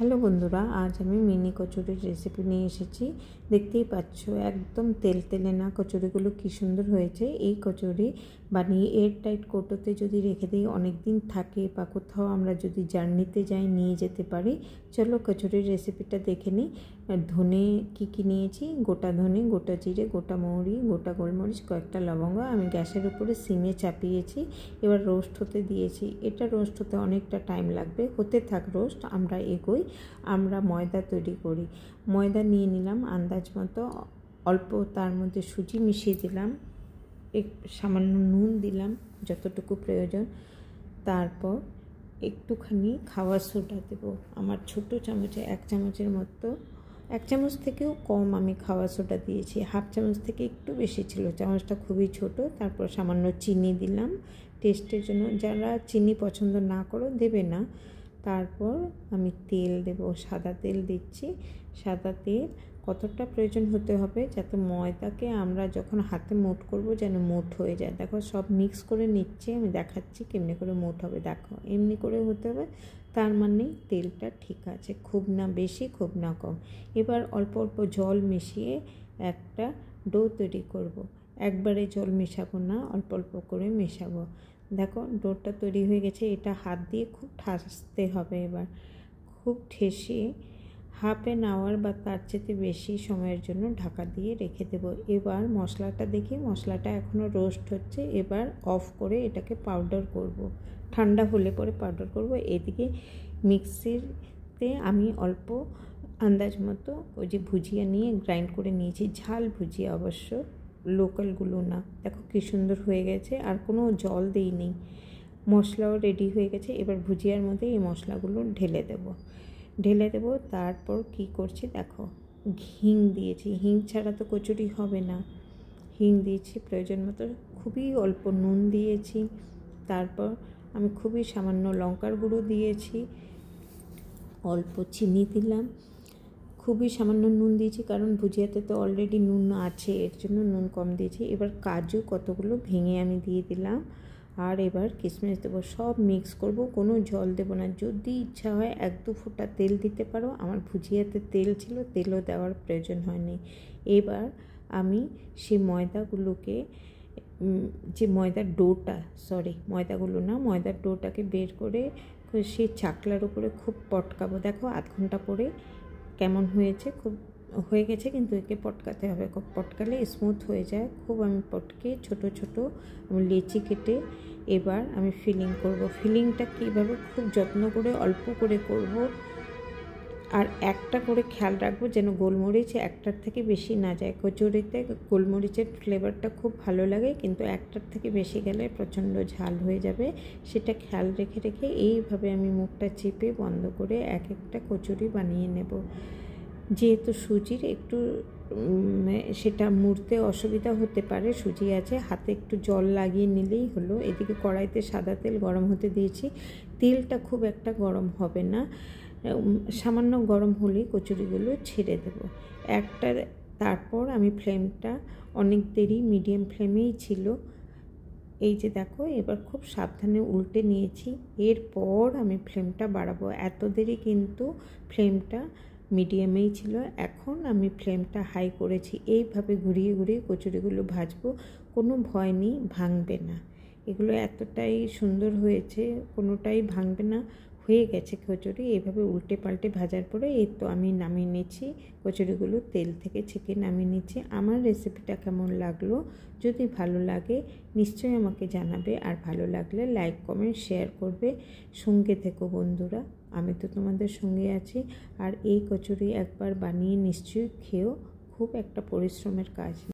Hello বন্ধুরা, আজ আমি মিনি কচুরির রেসিপি নিয়ে এসেছি। দেখতেই পাচ্ছ একদম তেলে না কচুরিগুলো কি সুন্দর হয়েছে। এই কচুরি বানিয়ে এয়ার টাইট কৌটোতে যদি রেখে দিই অনেক দিন থাকে, বা কোথাও আমরা যদি জার্নিতে যাই নিয়ে যেতে পারি। চলো কচুরির রেসিপিটা দেখে নিই। ধনে কী নিয়েছি: গোটা ধনে, গোটা জিরে, গোটা মৌরি, গোটা গোলমরিচ, কয়েকটা লবঙ্গ আমি গ্যাসের উপরে সিমে চাপিয়েছি। এবার রোস্ট হতে দিয়েছি। এটা রোস্ট হতে অনেকটা টাইম লাগবে, হতে থাক রোস্ট। আমরা এগোই। আমরা ময়দা তৈরি করি। ময়দা নিয়ে নিলাম আন্দাজ মতো, অল্প তার মধ্যে সুজি মিশিয়ে দিলাম, সামান্য নুন দিলাম যতটুকু প্রয়োজন। তারপর একটুখানি খাওয়ার সোডা দেবো। আমার ছোটো চামচে 1 চামচের মতো, 1 চামচ থেকেও কম আমি খাওয়ার সোডা দিয়েছি। হাফ চামচ থেকে একটু বেশি ছিল, চামচটা খুবই ছোট। তারপর সামান্য চিনি দিলাম টেস্টের জন্য, যারা চিনি পছন্দ না করো দেবে না। তারপর আমি তেল দেব, সাদা তেল দিচ্ছি। সাদা তেল কতটা প্রয়োজন হতে হবে যাতে ময়দাকে আমরা যখন হাতে মুঠ করব যেন মুঠ হয়ে যায়। দেখো সব মিক্স করে নিচ্ছি, আমি দেখাচ্ছি কেমনি করে মুঠ হবে। দেখো এমনি করে হতে হবে, তার মানে তেলটা ঠিক আছে, খুব না বেশি খুব না কম। এবার অল্প অল্প জল মিশিয়ে একটা ডো তৈরি করব। একবারে জল মেশাবো না, অল্প অল্প করে মেশাবো। দেখো ডোটা তৈরি হয়ে গেছে। এটা হাত দিয়ে খুব ঠাসতে হবে। এবার খুব ঠেসে হাফ অ্যান আওয়ার বা তার চেয়ে বেশি সময়ের জন্য ঢাকা দিয়ে রেখে দেব। এবার মশলাটা দেখি, মশলাটা এখনও রোস্ট হচ্ছে। এবার অফ করে এটাকে পাউডার করব। ঠান্ডা হলে পরে পাউডার করব। এদিকে মিক্সিতে আমি অল্প আন্দাজ মতো ওই যে ভুজিয়া নিয়ে গ্রাইন্ড করে নিয়েছি, ঝাল ভুজিয়া অবশ্য, লোকালগুলো না। দেখো কী সুন্দর হয়ে গেছে, আর কোনো জল দিইনি। মশলাও রেডি হয়ে গেছে। এবার ভুজিয়ার মধ্যে এই মশলাগুলো ঢেলে দেব। তারপর কি করছি দেখো, হিং দিয়েছি। হিং ছাড়া তো কচুরি হবে না। হিং দিয়েছি প্রয়োজন মতো, খুবই অল্প নুন দিয়েছি। তারপর আমি খুবই সামান্য লঙ্কার গুঁড়ো দিয়েছি, অল্প চিনি দিলাম, খুবই সামান্য নুন দিয়েছি কারণ ভুজিয়াতে তো অলরেডি নুন আছে, এর জন্য নুন কম দিয়েছি। এবার কাজু কতগুলো ভেঙে আমি দিয়ে দিলাম, আর এবার কিশমিশ দেবো। সব মিক্স করব, কোনো জল দেবো না। যদি ইচ্ছা হয় 1-2 ফোঁটা তেল দিতে পারো। আমার ভুজিয়াতে তেল ছিল, তেলও দেওয়ার প্রয়োজন হয়নি। এবার আমি সেই ময়দাগুলোকে, যে ময়দার ডোটা, ময়দাগুলো না, ময়দার ডোটাকে বের করে সেই চাকলার উপরে খুব পটকাবো। দেখো আধ ঘন্টা পরে কেমন হয়েছে, খুব হয়ে গেছে, কিন্তু একে পটকাতে হবে। খুব পটকালে স্মুথ হয়ে যায়। খুব আমি পটকে ছোট ছোট আমি লেচি কেটে এবার আমি ফিলিং করব। ফিলিংটা কীভাবে, খুব যত্ন করে অল্প করে করব। আর একটা করে খেয়াল রাখবো যেন গোলমরিচ একটার থেকে বেশি না যায়। কচুরিতে গোলমরিচের ফ্লেভারটা খুব ভালো লাগে, কিন্তু একটার থেকে বেশি গেলে প্রচণ্ড ঝাল হয়ে যাবে। সেটা খেয়াল রেখে এইভাবে আমি মুখটা চেপে বন্ধ করে এক একটা কচুরি বানিয়ে নেব। যেহেতু সুজির একটু সেটা মুড়তে অসুবিধা হতে পারে, সুজি আছে, হাতে একটু জল লাগিয়ে নিলেই হলো। এদিকে কড়াইতে সাদা তেল গরম হতে দিয়েছি। তেলটা খুব একটা গরম হবে না, সামান্য গরম হলেই কচুরিগুলো ছেড়ে দেব একটা। তারপর আমি ফ্লেমটা অনেক দেরি মিডিয়াম ফ্লেমেই ছিল। এই যে দেখো, এবার খুব সাবধানে উল্টে নিয়েছি। এরপর আমি ফ্লেমটা বাড়াবো। এত দেরি কিন্তু ফ্লেমটা মিডিয়ামেই ছিল, এখন আমি ফ্লেমটা হাই করেছি। এইভাবে ঘুরিয়ে ঘুরিয়ে কচুরিগুলো ভাজবো, কোনো ভয় নেই, ভাঙবে না। এগুলো এতটাই সুন্দর হয়েছে, কোনোটাই ভাঙবে না। হয়ে গেছে কচুরি। এইভাবে উল্টে পাল্টে ভাজার পরে এই তো আমি নামিয়ে নিচ্ছি কচুরিগুলো, তেল থেকে ছেঁকে নামিয়ে নিচ্ছি। আমার রেসিপিটা কেমন লাগলো, যদি ভালো লাগে নিশ্চয়ই আমাকে জানাবে, আর ভালো লাগলে লাইক কমেন্ট শেয়ার করবে। সঙ্গে থেকো বন্ধুরা, আমি তো তোমাদের সঙ্গে আছি। আর এই কচুরি একবার বানিয়ে নিশ্চয়ই খেও, খুব একটা পরিশ্রমের কাজ।